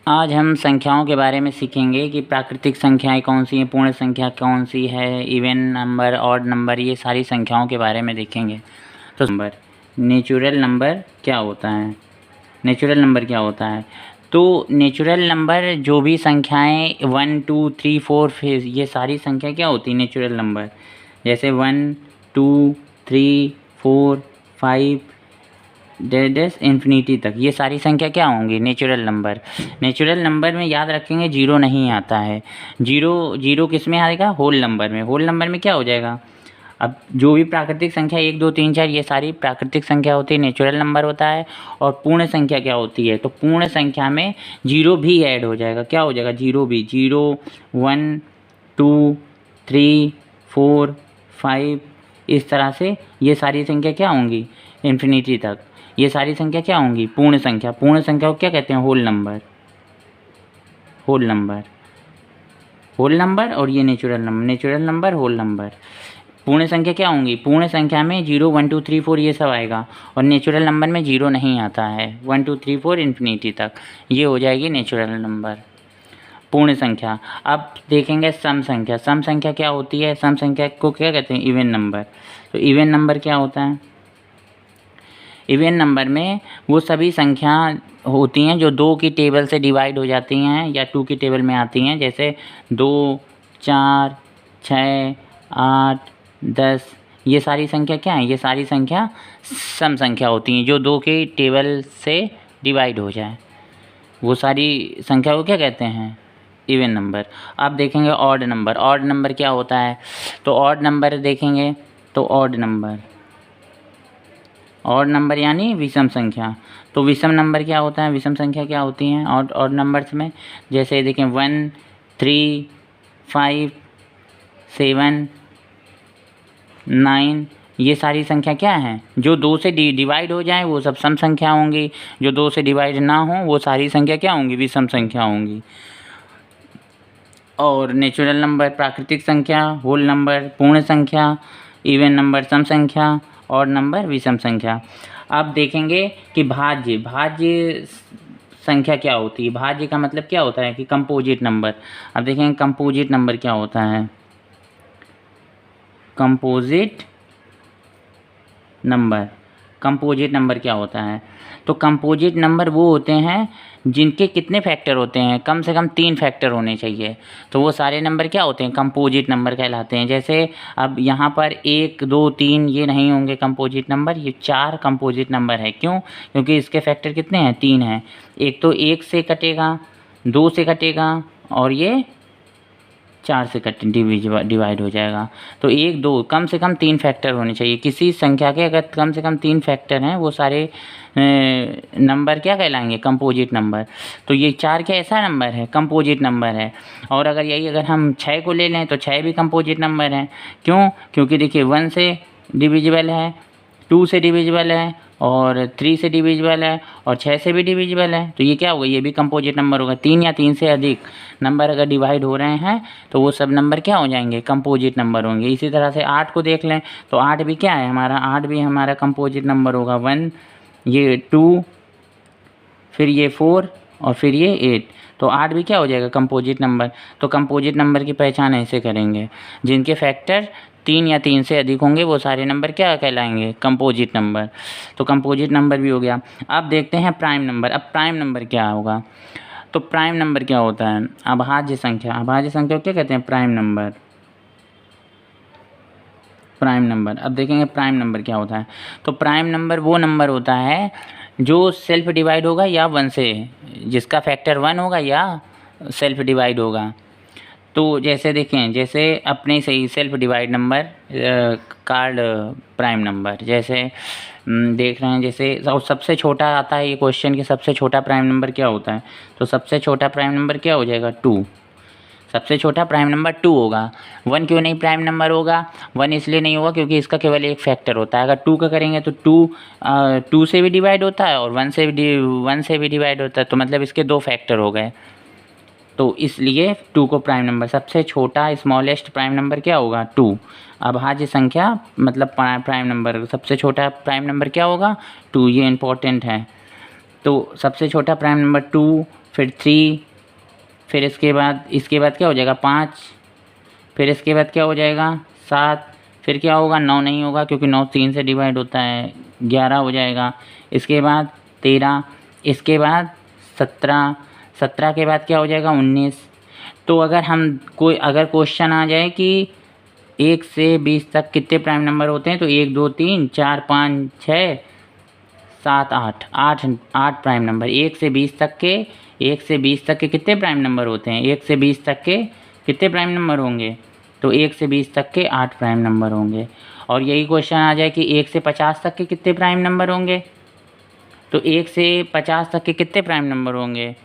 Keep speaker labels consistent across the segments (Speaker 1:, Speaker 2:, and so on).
Speaker 1: आज हम संख्याओं के बारे में सीखेंगे कि प्राकृतिक संख्याएं कौन सी हैं, पूर्ण संख्या कौन सी है, इवन नंबर, ऑड नंबर, ये सारी संख्याओं के बारे में देखेंगे। तो नेचुरल नंबर क्या होता है? नेचुरल नंबर क्या होता है? तो नेचुरल नंबर जो भी संख्याएं 1 2 3 4 फिर ये सारी संख्या क्या होती है नेचुरल नंबर। जैसे 1 2 3 4 5 डेस इन्फिनिटी तक ये सारी संख्या क्या होंगी? Natural number. नेचुरल नंबर में याद रखेंगे जीरो नहीं आता है। जीरो किस में आएगा? होल नंबर में। होल नंबर में क्या हो जाएगा? अब जो भी प्राकृतिक संख्या 1 2 3 4 ये सारी प्राकृतिक संख्या होती है, नेचुरल नंबर होता है। और पूर्ण संख्या क्या होती है? तो पूर्ण संख्या में जीरो भी ऐड हो जाएगा। क्या हो जाएगा? जीरो भी। 0 1 2 3 4 5 इस तरह से ये सारी संख्या क्या होंगी? इन्फिनिटी तक ये सारी संख्या क्या होंगी? पूर्ण संख्या। पूर्ण संख्या को क्या कहते हैं? Whole number. Whole number, whole number और ये natural number. Natural number, whole number. पूर्ण संख्या क्या होंगी? पूर्ण संख्या में 0 1 2 3 4 ये सब आएगा और नेचुरल नंबर में जीरो नहीं आता है। 1 2 3 4 इन्फिनिटी तक ये हो जाएगी नेचुरल नंबर, पूर्ण संख्या। अब देखेंगे सम संख्या। सम संख्या क्या होती है? सम संख्या को क्या कहते हैं? Even number. तो इवन नंबर क्या होता है? इवन नंबर में वो सभी संख्या होती हैं जो 2 की टेबल से डिवाइड हो जाती हैं या 2 की टेबल में आती हैं। जैसे 2 4 6 8 10 ये सारी संख्या क्या है? ये सारी संख्या सम संख्या होती हैं जो 2 की टेबल से डिवाइड हो जाए। वो सारी संख्या को क्या कहते हैं? Even number. अब देखेंगे ऑड नंबर। ऑड नंबर क्या होता है? तो ऑड नंबर देखेंगे तो ऑड नंबर, ऑड नंबर यानी विषम संख्या। तो विषम नंबर क्या होता है? विषम संख्या क्या होती हैं ऑड नंबर्स में? जैसे देखें 1 3 5 7 9 ये सारी संख्या क्या है? जो 2 से डिवाइड हो जाए वो सब सम संख्या होंगी। जो 2 से डिवाइड ना हो वो सारी संख्या क्या होंगी? विषम संख्या होंगी। और नेचुरल नंबर प्राकृतिक संख्या, होल नंबर पूर्ण संख्या, इवन नंबर सम संख्या, और नंबर विषम संख्या। अब देखेंगे कि भाज्य संख्या क्या होती है। भाज्य का मतलब क्या होता है? कि कंपोजिट नंबर। अब देखेंगे कंपोजिट नंबर क्या होता है। कंपोजिट नंबर, कंपोजिट नंबर क्या होता है? तो कंपोजिट नंबर वो होते हैं जिनके कितने फैक्टर होते हैं? कम से कम 3 फैक्टर होने चाहिए। तो वो सारे नंबर क्या होते हैं? कंपोजिट नंबर कहलाते हैं। जैसे अब यहाँ पर 1 2 3 ये नहीं होंगे कंपोजिट नंबर, ये 4 कंपोजिट नंबर है। क्यों? क्योंकि इसके फैक्टर कितने हैं? 3 हैं। एक तो 1 से कटेगा, 2 से कटेगा और ये 4 से डिवाइड हो जाएगा। तो 1 2 कम से कम 3 फैक्टर होने चाहिए। किसी संख्या के अगर कम से कम 3 फैक्टर हैं वो सारे नंबर क्या कहलाएंगे? Composite number. तो ये 4 क्या ऐसा नंबर है? कंपोजिट नंबर है। और अगर हम 6 को ले लें तो 6 भी कंपोजिट नंबर है। क्यों? क्योंकि देखिए 1 से डिविजिबल है, 2 से डिविजिबल है और 3 से डिविजिबल है और 6 से भी डिविजिबल है। तो ये क्या होगा? ये भी कंपोजिट नंबर होगा। 3 या 3 से अधिक नंबर अगर डिवाइड हो रहे हैं तो वो सब नंबर क्या हो जाएंगे? कंपोजिट नंबर होंगे। इसी तरह से 8 को देख लें तो 8 भी क्या है हमारा? 8 भी हमारा कंपोजिट नंबर होगा। 1 ये 2 फिर ये 4 और फिर ये 8। तो 8 भी क्या हो जाएगा? Composite number. तो कंपोजिट नंबर की पहचान ऐसे करेंगे, जिनके फैक्टर 3 या 3 से अधिक होंगे वो सारे नंबर क्या कहलाएंगे? Composite number. तो कंपोजिट नंबर भी हो गया। अब देखते हैं प्राइम नंबर। अब प्राइम नंबर क्या होगा? तो प्राइम नंबर क्या होता है? अभाज्य संख्या। अभाज्य संख्या को क्या कहते हैं? Prime number. Prime number. अब देखेंगे प्राइम नंबर क्या होता है। तो प्राइम नंबर वो नंबर होता है जो सेल्फ डिवाइड होगा या 1 से, जिसका फैक्टर 1 होगा या सेल्फ डिवाइड होगा। तो जैसे देखें, जैसे अपने से ही सेल्फ डिवाइड नंबर कार्ड प्राइम नंबर, जैसे देख रहे हैं जैसे सबसे छोटा आता है ये क्वेश्चन कि सबसे छोटा प्राइम नंबर क्या होता है। तो सबसे छोटा प्राइम नंबर क्या हो जाएगा? 2। सबसे छोटा प्राइम नंबर 2 होगा। 1 क्यों नहीं प्राइम नंबर होगा? 1 इसलिए नहीं होगा क्योंकि इसका केवल एक फैक्टर होता है। अगर 2 का करेंगे तो 2 से भी डिवाइड होता है और 1 से भी डिवाइड होता है। तो मतलब इसके 2 फैक्टर हो गए। तो इसलिए 2 को प्राइम नंबर, सबसे छोटा स्मॉलेस्ट प्राइम नंबर क्या होगा? 2। अभाज्य संख्या मतलब प्राइम नंबर, सबसे छोटा प्राइम नंबर क्या होगा? 2। ये इम्पोर्टेंट है। तो सबसे छोटा प्राइम नंबर 2, फिर 3, फिर इसके बाद क्या हो जाएगा 5, फिर इसके बाद क्या हो जाएगा 7, फिर क्या होगा 9 नहीं होगा क्योंकि 9 3 से डिवाइड होता है, 11 हो जाएगा। इसके बाद 13, इसके बाद 17, 17 के बाद क्या हो जाएगा 19। तो अगर क्वेश्चन आ जाए कि 1 से 20 तक कितने प्राइम नंबर होते हैं, तो 1 2 3 4 5 6 7 8 प्राइम नंबर। 1 से 20 तक के कितने प्राइम नंबर होते हैं? 1 से 20 तक के कितने प्राइम नंबर होंगे? तो 1 से 20 तक के 8 प्राइम नंबर होंगे। और यही क्वेश्चन आ जाए कि 1 से 50 तक के कितने प्राइम नंबर होंगे, तो 1 से 50 तक के कितने प्राइम नंबर होंगे?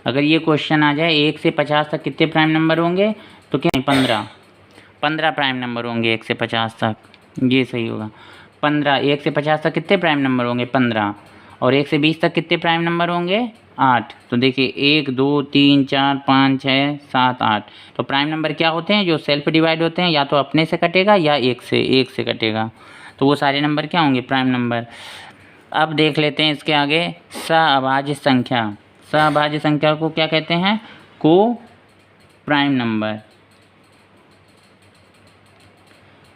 Speaker 1: अगर ये क्वेश्चन आ जाए 1 से 50 तक कितने प्राइम नंबर होंगे, तो क्या 15 प्राइम नंबर होंगे 1 से 50 तक, ये सही होगा। 15, 1 से 50 तक कितने प्राइम नंबर होंगे 15, और 1 से 20 तक कितने प्राइम नंबर होंगे 8। तो देखिए 1 2 3 4 5 6 7 8। तो प्राइम नंबर क्या होते हैं? जो सेल्फ डिवाइड होते हैं, या तो अपने से कटेगा या 1 से कटेगा, तो वो सारे नंबर क्या होंगे प्राइम नंबर। अब देख लेते हैं इसके आगे सहअभाज्य संख्या। सहअभाज्य संख्या को क्या कहते हैं? को प्राइम नंबर।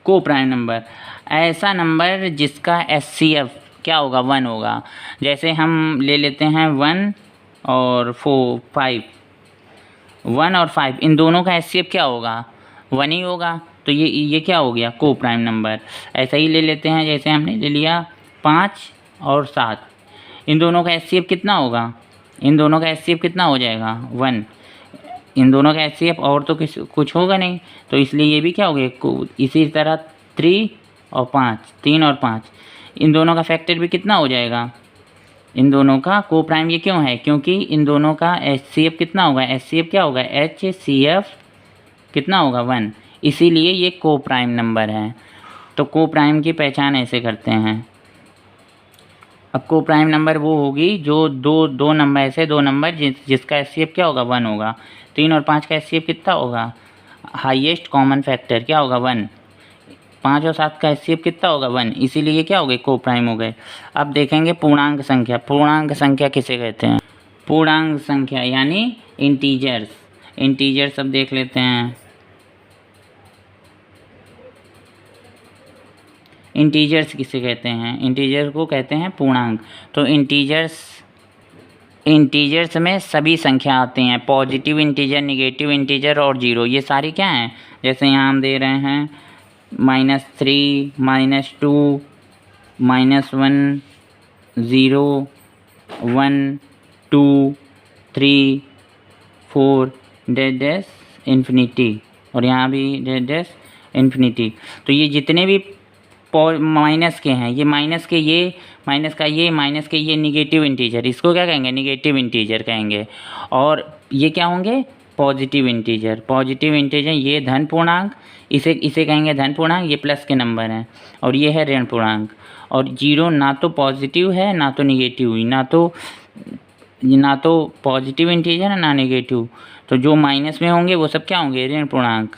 Speaker 1: को प्राइम नंबर ऐसा नंबर जिसका HCF क्या होगा 1 होगा। जैसे हम ले लेते हैं 1 और 5, 1 और 5 इन दोनों का HCF क्या होगा 1 ही होगा। तो ये क्या हो गया को प्राइम नंबर। ऐसा ही ले लेते हैं, जैसे हमने ले लिया 5 और 7, इन दोनों का HCF कितना होगा? इन दोनों का HCF कितना हो जाएगा 1। इन दोनों का HCF और तो कुछ होगा नहीं, तो इसलिए ये भी क्या हो गया। इसी तरह 3 और 5 इन दोनों का फैक्टर भी कितना हो जाएगा, इन दोनों का को प्राइम। ये क्यों है? क्योंकि इन दोनों का HCF कितना होगा, HCF क्या होगा HCF कितना होगा 1, इसीलिए ये को प्राइम नंबर है। तो को प्राइम की पहचान ऐसे करते हैं। अब को प्राइम नंबर वो होगी जो दो नंबर ऐसे दो नंबर जिसका HCF क्या होगा 1 होगा। 3 और 5 का HCF कितना होगा, हाईएस्ट कॉमन फैक्टर क्या होगा 1। 5 और 7 का HCF कितना होगा 1, इसीलिए क्या हो गए को प्राइम हो गए। अब देखेंगे पूर्णांक संख्या। पूर्णांक संख्या किसे कहते हैं? पूर्णांक संख्या यानी इंटीजर्स अब देख लेते हैं। इंटीजर्स किसे कहते हैं? इंटीजर को कहते हैं पूर्णांक। तो इंटीजर्स में सभी संख्या आते हैं, पॉजिटिव इंटीजर, निगेटिव इंटीजर और 0। ये सारी क्या हैं? जैसे यहाँ हम दे रहे हैं -3, -2, -1, 0, 1, 2, 3, 4 डैश इन्फिनिटी, और यहाँ भी डैश इन्फिनिटी। तो ये जितने भी माइनस के हैं, ये माइनस के ये निगेटिव इंटीजर, इसको क्या कहेंगे निगेटिव इंटीजर कहेंगे। और ये क्या होंगे पॉजिटिव इंटीजर ये धन पूर्णांक, इसे कहेंगे धन पूर्णांक, ये प्लस के नंबर हैं। और ये है ऋण पूर्णांक। और 0 ना तो पॉजिटिव है ना तो निगेटिव, ना तो पॉजिटिव इंटीजर है ना निगेटिव। तो जो माइनस में होंगे वो सब क्या होंगे ऋण पूर्णांक,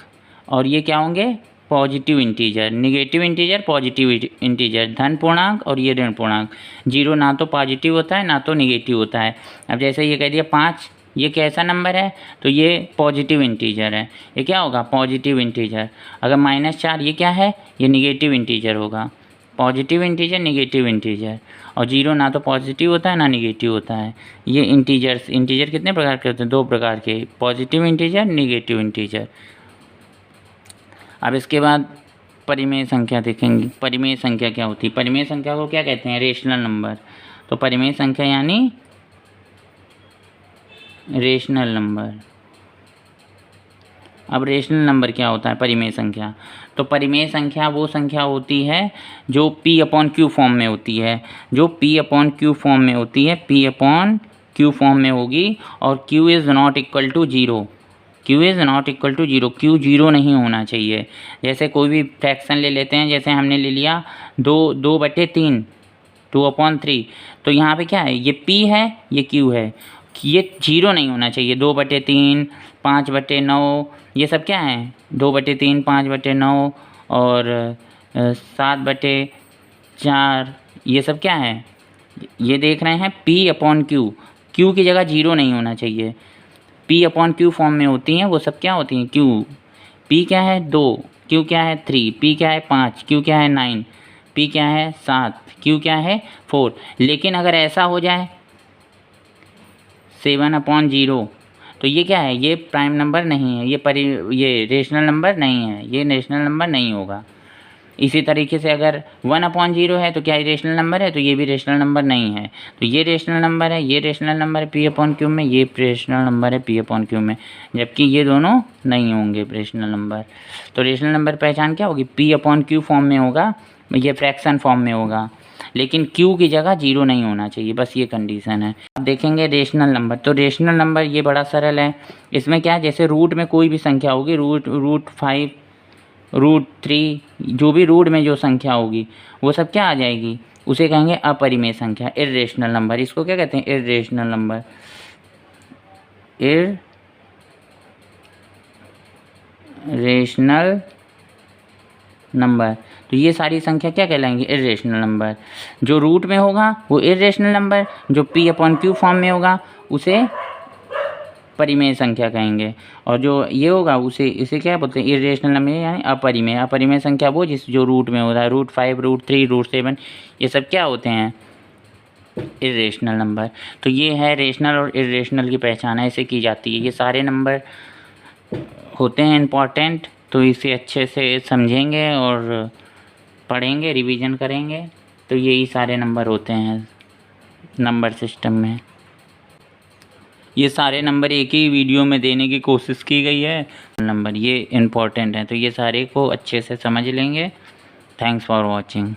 Speaker 1: और ये क्या होंगे positive integer. Negative integer, positive integer, धन पूर्णांक और ये ऋण पूर्णांक। 0 ना तो पॉजिटिव होता है ना तो निगेटिव होता है। अब जैसे ये कह दिया 5, ये कैसा नंबर है? तो ये पॉजिटिव इंटीजर है, ये क्या होगा पॉजिटिव इंटीजर। अगर -4 ये क्या है? ये निगेटिव इंटीजर होगा। Positive integer, negative integer. और 0 ना तो पॉजिटिव होता है ना निगेटिव होता है। ये इंटीजर कितने प्रकार के होते हैं? 2 प्रकार के, पॉजिटिव इंटीजर, निगेटिव इंटीजर। अब इसके बाद परिमेय संख्या देखेंगे। परिमेय संख्या क्या होती है? परिमेय संख्या को क्या कहते हैं? Rational number. तो परिमेय संख्या यानी रेशनल नंबर। अब रेशनल नंबर क्या होता है? परिमेय संख्या। तो परिमेय संख्या वो संख्या होती है जो P/Q फॉर्म में होती है, जो P/Q फॉर्म में होती है, P/Q फॉर्म में होगी। और Q is not equal to 0, Q is not equal to 0, Q 0 नहीं होना चाहिए। जैसे कोई भी फ्रैक्शन ले लेते हैं, जैसे हमने ले लिया 2/3, 2/3। तो यहाँ पे क्या है? ये P है, ये Q है, ये 0 नहीं होना चाहिए। 2/3, 5/9 ये सब क्या है? 2/3, 5/9 और 7/4 ये सब क्या है? ये देख रहे हैं P/Q। क्यू की जगह 0 नहीं होना चाहिए। P अपॉन क्यू फॉर्म में होती हैं वो सब क्या होती हैं, क्यू। P क्या है 2, क्यू क्या है 3, P क्या है 5, क्यू क्या है 9, P क्या है 7, क्यू क्या है 4। लेकिन अगर ऐसा हो जाए 7 अपॉन 0 तो ये क्या है, ये प्राइम नंबर नहीं है, ये रेशनल नंबर नहीं है, ये रेशनल नंबर नहीं होगा। इसी तरीके से अगर 1 अपॉन 0 है तो क्या ये रेशनल नंबर है, तो ये भी रेशनल नंबर नहीं है। तो ये रेशनल नंबर है, ये रेशनल नंबर है P अपॉन क्यू में, ये रेशनल नंबर है P अपॉन क्यू में, जबकि ये दोनों नहीं होंगे रेशनल नंबर। तो रेशनल नंबर पहचान क्या होगी, P अपॉन क्यू फॉर्म में होगा, ये फ्रैक्शन फॉर्म में होगा, लेकिन Q की जगह 0 नहीं होना चाहिए, बस ये कंडीशन है। अब देखेंगे रेशनल नंबर। तो रेशनल नंबर ये बड़ा सरल है। इसमें क्या है, जैसे रूट में कोई भी संख्या होगी, रूट 5, रूट 3, जो भी रूट में जो संख्या होगी वो सब क्या आ जाएगी, उसे कहेंगे अपरिमेय संख्या, इर्रेशनल नंबर। इसको क्या कहते हैं, इर्रेशनल नंबर, इर्रेशनल नंबर। तो ये सारी संख्या क्या कहलाएंगी, इर्रेशनल नंबर। जो रूट में होगा वो इर्रेशनल नंबर, जो P अपॉन क्यू फॉर्म में होगा उसे परिमेय संख्या कहेंगे, और जो ये होगा इसे क्या बोलते हैं, इर्रेशनल नंबर यानी अपरिमेय। अपरिमेय संख्या वो जो रूट में होता है, रूट 5, रूट 3, रूट 7, ये सब क्या होते हैं, इर्रेशनल नंबर। तो ये है रेशनल और इर्रेशनल की पहचान ऐसे की जाती है। ये सारे नंबर होते हैं इम्पॉर्टेंट, तो इसे अच्छे से समझेंगे और पढ़ेंगे, रिवीजन करेंगे, तो यही सारे नंबर होते हैं नंबर सिस्टम में। ये सारे नंबर एक ही वीडियो में देने की कोशिश की गई है। नंबर ये इम्पोर्टेंट है, तो ये सारे को अच्छे से समझ लेंगे। Thanks for watching.